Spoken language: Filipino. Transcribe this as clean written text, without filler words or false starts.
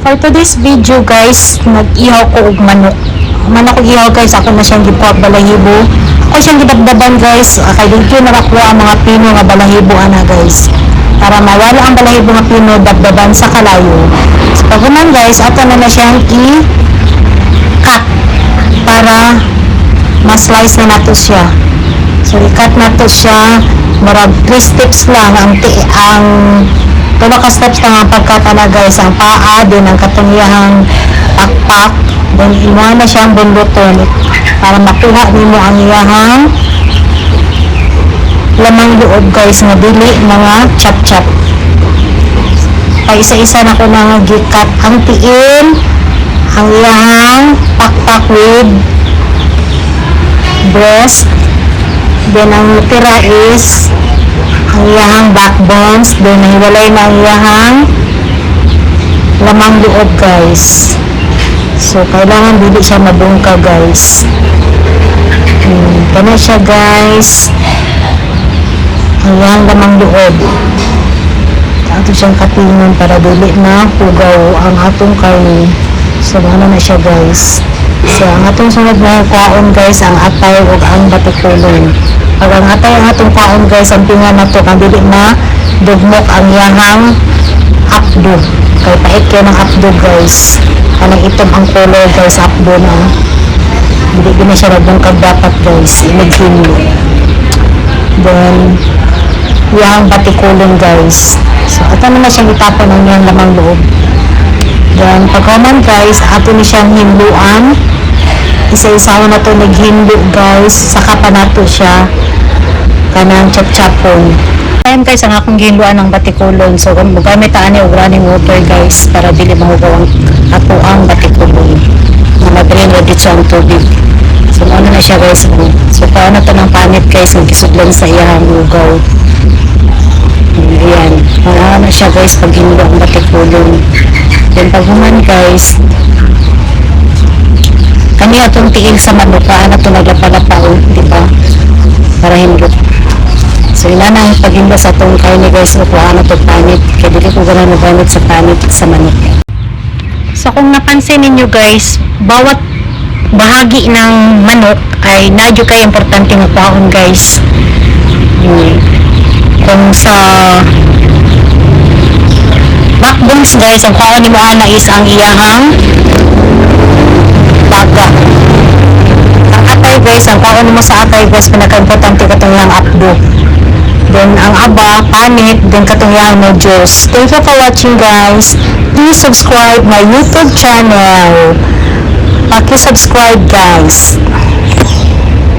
For today's video guys, nag-ihaw ko og manok. Manok og ihaw guys, ako na siyang gipuat balahibo. Ako siyang gidabdaban guys, kay dito na nakuha ang mga pino nga balahibo ana guys. Para mawala ang balahibo nga pino, dabdaban sa kalayo. So pagkuman guys, ato na siyang i-cut para ma-slice na nato siya. So i-cut nato siya, marag 3 steps lang ang tulo ka steps na ang pagkata na guys, ang paa, din ang katungiyahang pakpak, then iwan na siyang bunduton para makuha nimo ang iyahang lamang loob guys, nga dili mga chop-chop. Pa isa-isa na ko na gikat ang tiin, ang iyahang pakpak with breast, then ang tira is ang iyahang backbones, then nahiwalay na ang iyahang lamang loob guys. So kailangan dili siya mabungka guys. Kaya siya guys, ang iyahang lamang loob. Ato siyang katingon para dili na pugaw ang atong karne. So ano na siya guys. So ang atong sunod na kaon guys, ang atay o ang batikulong. Pag ang atay ang atong kaon guys, ang pinga na to, kang dili na dugmok ang yahang apdo. Kaya pait kayo ng apdo guys. Kanang itom ang color guys, apdo na. Dili na siya nabungkag dapat guys, imagine. Then, yahang batikulong guys. So, ato naman siyang itapon ng yung lamang loob. Then, pagkaman guys, ato ni siyang hinluan. Isa-isa na to naghinlo guys, saka pa nato siya kanang chop-chopon. Ayan guys, ang akong ginluan ng batikulon. So, gamit ani og running water guys para dili mahugaw ang ato ang batikulon. Mag-drain na dito ang tubig. So, ano na siya guys. So, paano to ng panit guys, nagisudlan sa iyang ugaw. Ayan. Ano na siya guys, pag ginlo ang batikulon. Then, pag human guys, kami atong tiil sa manuka, na ito naglapalapao, di ba? Para hindot. So, inanang pag-hindot sa itong karne guys, kuhaan na ito panit. Kaya dili ko gano'n nagamit sa panit sa manok. So, kung napansin ninyo guys, bawat bahagi ng manok ay nadyo kayo importante ng kuhaan guys. Kung sa backbones guys, ang kuhaan ni mo ana is ang iyahang baga. Ang atay guys, ang kaon mo sa atay guys, pinaka-importante katong yung apdo. Then ang aba, panit, then katong yung nodules. Thank you for watching guys. Please subscribe my YouTube channel. Paki-subscribe guys.